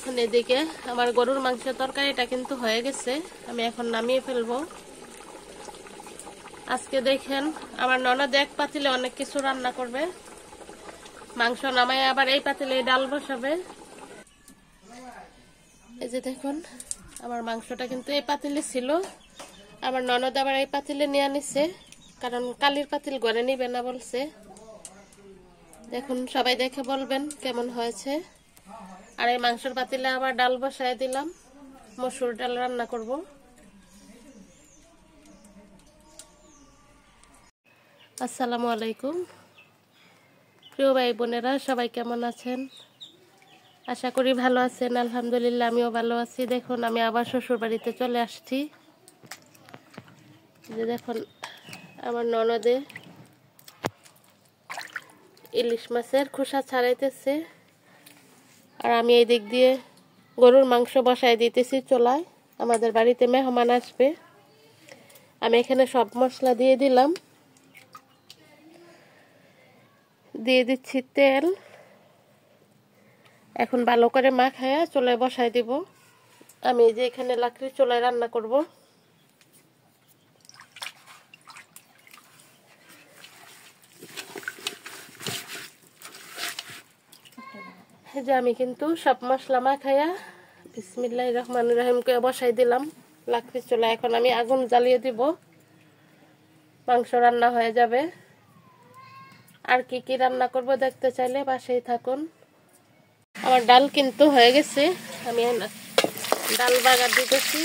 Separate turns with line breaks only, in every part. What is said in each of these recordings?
এখন এদিকে আমার গরুর মাংসের তরকারিটা কিন্তু হয়ে গেছে, আমি এখন নামিয়ে ফেলবো। আজকে দেখেন আমার ননদ এক পাতিলে অনেক কিছু রান্না করবে। মাংস নামায় আবার এই পাতিলে ডাল বসাবে। এই যে দেখুন আমার মাংসটা কিন্তু এই পাতিলে ছিল, আমার ননদ আবার এই পাতিলে নিয়ে নিছে, কারণ কালির পাতিল ঘরে নিবে না বলছে। দেখুন সবাই দেখে বলবেন কেমন হয়েছে। আর এই মাংসের পাতিলে আবার ডাল বসায় দিলাম, মসুর ডাল রান্না করব। আসসালামু আলাইকুম প্রিয় ভাই বোনেরা, সবাই কেমন আছেন? আশা করি ভালো আছেন। আলহামদুলিল্লাহ আমিও ভালো আছি। দেখুন আমি আবার শ্বশুর বাড়িতে চলে আসছি। যে দেখুন আমার ননদে ইলিশ মাছের খোসা ছাড়াইতেছে, আর আমি এই দিক দিয়ে গরুর মাংস বসাই দিতেছি চুলায়। আমাদের বাড়িতে মেহমান আসবে। আমি এখানে সব মশলা দিয়ে দিলাম, দিয়ে দিচ্ছি তেল। এখন ভালো করে মাখায়া চুলায় বসাই দিব। আমি যে এখানে লাকড়ির চুলায় রান্না করব। যে আমি কিন্তু সব মশলা মাখায়া বিসমিল্লাহির রহমানির রহিম করে বসাই দিলাম লাকড়ির চুলায়। এখন আমি আগুন জ্বালিয়ে দিব, মাংস রান্না হয়ে যাবে। আর কি কি রান্না করব দেখতে চাইলে পাশেই থাকুন। আমার ডাল কিন্তু হয়ে গেছে, আমি ডাল বাগার দিতেছি।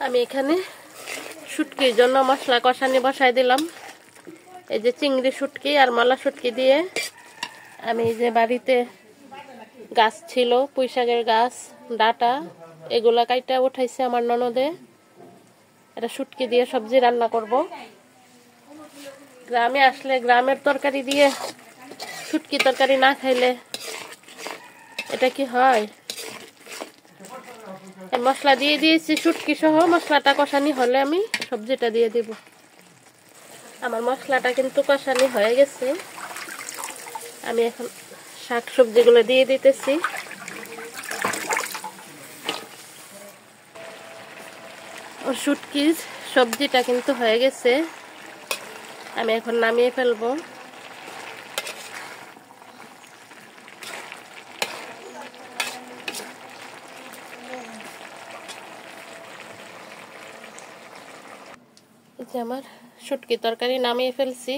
আমি এখানে শুটকির জন্য মশলা কষানি বসাই দিলাম। এই যে চিংড়ি শুটকি আর মলা শুটকি দিয়ে আমি যে বাড়িতে গাছ ছিল পুঁইশাকের গাছ ডাটা, এগুলা কাইটা উঠাইছে আমার ননদে। এটা শুটকি দিয়ে সবজি রান্না করব। গ্রামে আসলে গ্রামের তরকারি দিয়ে শুটকি তরকারি না খাইলে এটা কি হয়? মশলা দিয়ে দিয়েছি শুটকি সহ, মশলাটা কষানি হলে আমি সবজিটা দিয়ে দিব। আমার মশলাটা কিন্তু কষানি হয়ে গেছে, আমি এখন শাক সবজিগুলো দিয়ে দিতেছি। শুটকির সবজিটা কিন্তু হয়ে গেছে, আমি এখন নামিয়ে ফেলবো। এই যে আমার শুটকি তরকারি নামিয়ে ফেলছি।